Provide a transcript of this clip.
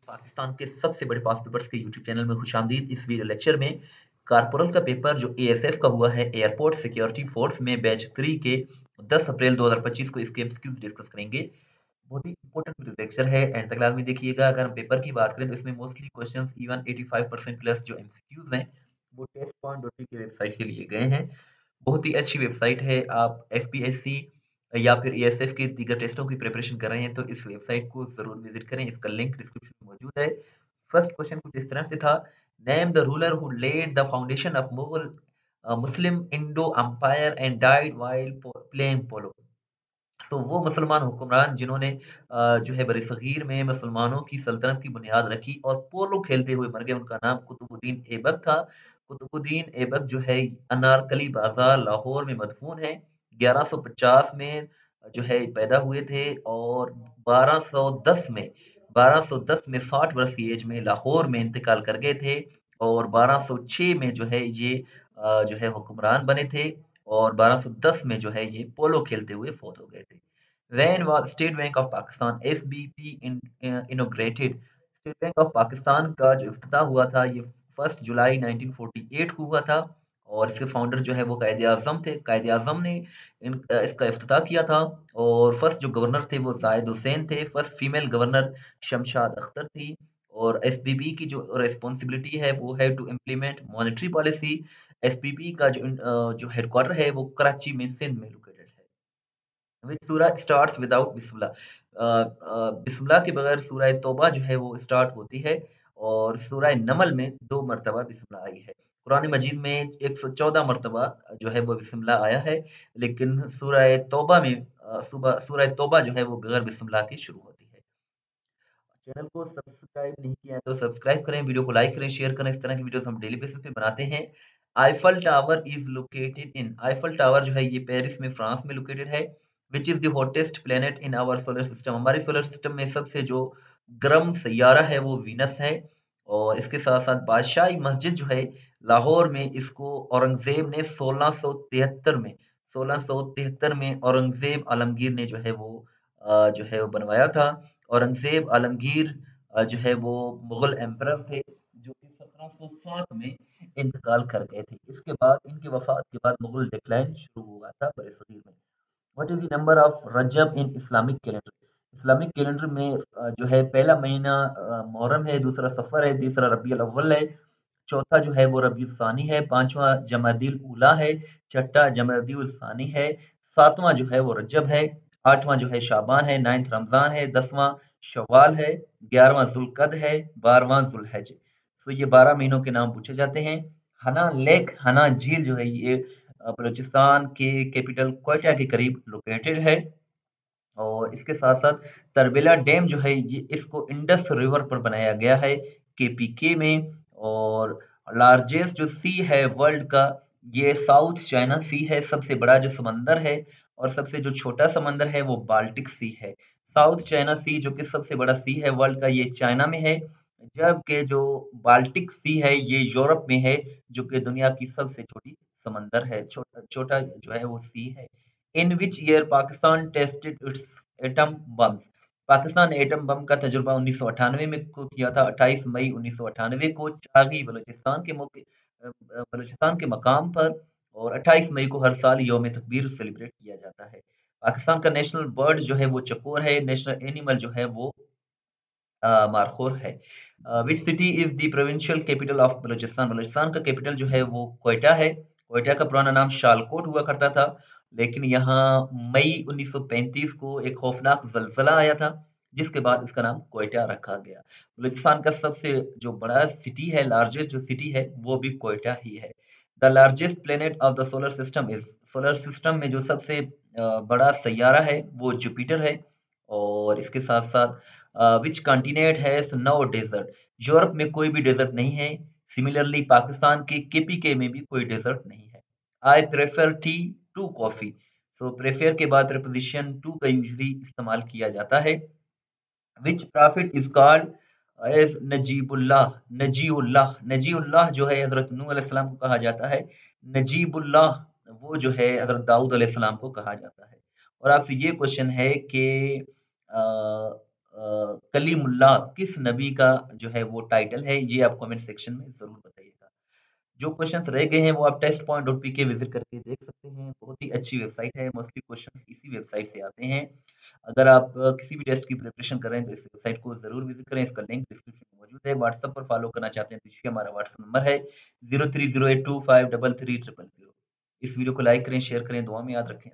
पाकिस्तान के सबसे बड़े पास पेपर्स के यूट्यूब चैनल में खुशामदीद। इस वीडियो लेक्चर में कारपोरल का पेपर जो एएसएफ का हुआ है, एयरपोर्ट सिक्योरिटी फोर्स में बैच 3 के 10 अप्रैल 2025 को इसके एमसीक्यूज डिस्कस करेंगे। बहुत ही इंपॉर्टेंट वीडियो लेक्चर है, एंड तक लाजमी देखिएगा। अगर हम पेपर की बात करें तो इसमें मोस्टली क्वेश्चंस इवन 85% प्लस जो एमसीक्यूज हैं वो टेस्ट पॉइंट की वेबसाइट से लिए गए हैं। बहुत ही अच्छी वेबसाइट है। आप एफपीएससी या फिर एएसएफ के दीगर टेस्टों की प्रिपरेशन कर रहे हैं तो इस वेबसाइट को जरूर विजिट करें। इसका लिंक डिस्क्रिप्शन में मौजूद है। फर्स्ट क्वेश्चन कुछ इस तरह से था, name the ruler who led the foundation of Mughal Muslim Indo empire and died while playing polo. तो वो मुसलमान हुक्मरान जिन्होंने जो है बरसगीर में मुसलमानों की सल्तनत की बुनियाद रखी और पोलो खेलते हुए मर गए, उनका नाम कुतुबुद्दीन ऐबक था। कुतुबुद्दीन ऐबक जो है अनारकली बाजार लाहौर में मदफून है। 1150 में जो है पैदा हुए थे और 1210 में 60 वर्ष की एज में लाहौर में इंतकाल कर गए थे। और 1206 में जो है ये जो है हुक्मरान बने थे और 1210 में जो है ये पोलो खेलते हुए फौत हो गए थे। When was State Bank of Pakistan (SBP) inaugurated? State bank of Pakistan का जो इफ्तिताह हुआ था ये 1 जुलाई 1948 को हुआ था। और इसके फाउंडर जो है वो कायदे आजम थे। कायदे आजम ने इसका इफ्तिताह किया था। और फर्स्ट जो गवर्नर थे वो जाहिद हुसैन थे। First female governor Shamshad Akhtar थी। और एसपीबी की जो रिस्पॉन्सिबिलिटी है वो है to implement monetary policy. SBP का जो हेडक्वार्टर है वो कराची में सिंध में लोकेटेड है। विच सूरा स्टार्ट्स विदाउट बिस्मिल्लाह। बिस्मिल्लाह के बगैर सूरह तौबा जो है वो स्टार्ट होती है। और सूरह नमल में 2 मरतबा बिस्मिल्लाह आई है। कुरान मजीद में 114 मरतबा जो है वो बिस्मिल्लाह आया है। लेकिन सूरह तौबा में सूरह तौबा जो है वो बगैर बिस्मिल्लाह के शुरू होती है। चैनल को सब्सक्राइब नहीं किया है तो सब्सक्राइब करें, वीडियो को लाइक करें, शेयर करें। इस तरह की वीडियोस हम डेली बेसिस पे बनाते हैं। Eiffel tower is located in, Eiffel tower जो है ये पेरिस में फ्रांस में लोकेटेड है। Which is the hottest planet in our solar system, हमारे सोलर सिस्टम में सबसे जो गर्म सैयारा है वो वीनस है। और इसके साथ साथ बादशाही मस्जिद जो है लाहौर में, इसको औरंगजेब ने 1673 में औरंगजेब आलमगीर ने जो है वो जो है वो बनवाया था। औरंगजेब आलमगीर जो है वो मुगल एम्परर थे जो कि 1707 में इंतकाल कर गए थे। इसके बाद इनकी वफात के बाद मुगल डिक्लाइन शुरू हुआ था बरसगीर में। What is the number of Rajab in Islamic calendar, Islamic calendar में जो है पहला महीना मुहर्रम है, दूसरा सफर है, तीसरा रबीउल अव्वल है, चौथा जो है वो रबीउल सानी है, पांचवा जमादिल उला है, छठा जमादिल सानी है, सातवां जो है वो रजब है, आठवां जो है शाबान है, नाइन्थ रमजान है, 10वां शवाल है, 11वां जुल्कद है, 12वां जुल्हज। तो ये 12 महीनों के नाम पूछे जाते हैं। हना लेक, हना झील जो है ये बलूचिस्तान के कैपिटल क्वेटा के करीब लोकेटेड है। और इसके साथ साथ तरबेला डैम जो है ये इसको इंडस रिवर पर बनाया गया है केपीके में। और लार्जेस्ट जो सी है वर्ल्ड का ये साउथ चाइना सी है, सबसे बड़ा जो समंदर है। और सबसे जो छोटा समंदर है वो बाल्टिक सी है। साउथ चाइना सी जो कि सबसे बड़ा सी है वर्ल्ड का ये चाइना में है। जबकि जो बाल्टिक सी है ये यूरोप में है, जो कि दुनिया की सबसे छोटी समंदर है, छोटा छोटा जो है वो सी है। इन which year Pakistan tested its atom bombs, Pakistan ने एटम बम का तजुर्बा 1998 में को किया था। 28 मई 1998 को चागी बलूचिस्तान के मकाम पर। और 28 मई को हर साल यौम तकबीर सेलिब्रेट किया जाता है। पाकिस्तान का नेशनल बर्ड जो है वो चकोर है। नेशनल एनिमल जो है वो मारखोर है। Which city is the provincial capital of Balochistan, Balochistan का कैपिटल जो है वो क्वेटा है। क्वेटा का पुराना नाम शालकोट हुआ करता था। लेकिन यहाँ मई 1935 को एक खौफनाक जलजला आया था जिसके बाद इसका नाम क्वेटा रखा गया। बलूचिस्तान का सबसे जो बड़ा सिटी है, लार्जेस्ट जो सिटी है वो भी क्वेटा ही है। The largest planet of the solar system is, solar system में जो सबसे बड़ा सैयारा है वो जुपिटर है। और इसके साथ साथ which continent has no desert, Europe में कोई भी डेजर्ट नहीं है। सिमिलरली पाकिस्तान के केपीके में भी कोई डेजर्ट नहीं है। I prefer tea to coffee, तो प्रेफर के बाद प्रपोजिशन टू का यूजली इस्तेमाल किया जाता है। Which prophet is called as Najibullah, Najiullah, Najiullah जो है हजरत नूह अलैहिस्सलाम को कहा जाता है। नजीबुल्लाह वो जो है हजरत दाऊद अलैहिस्सलाम को कहा जाता है। और आपसे ये क्वेश्चन है कि कलीमुल्लाह किस नबी का जो है वो टाइटल है? ये आप कमेंट सेक्शन में ज़रूर बताइएगा। जो क्वेश्चंस रह गए हैं वो आप testpoint.pk विज़िट करके देख सकते हैं। बहुत ही अच्छी वेबसाइट है, मोस्टली क्वेश्चंस इसी वेबसाइट से आते हैं। अगर आप किसी भी टेस्ट की प्रिपरेशन कर रहे हैं तो इस वेबसाइट को ज़रूर विज़िट करें, इसका लिंक डिस्क्रिप्शन में मौजूद है। व्हाट्सएप पर फॉलो करना चाहते हैं तो देखिए हमारा व्हाट्सएप नंबर है 0308253300। इस वीडियो को लाइक करें, शेयर करें, दुआ में याद रखें।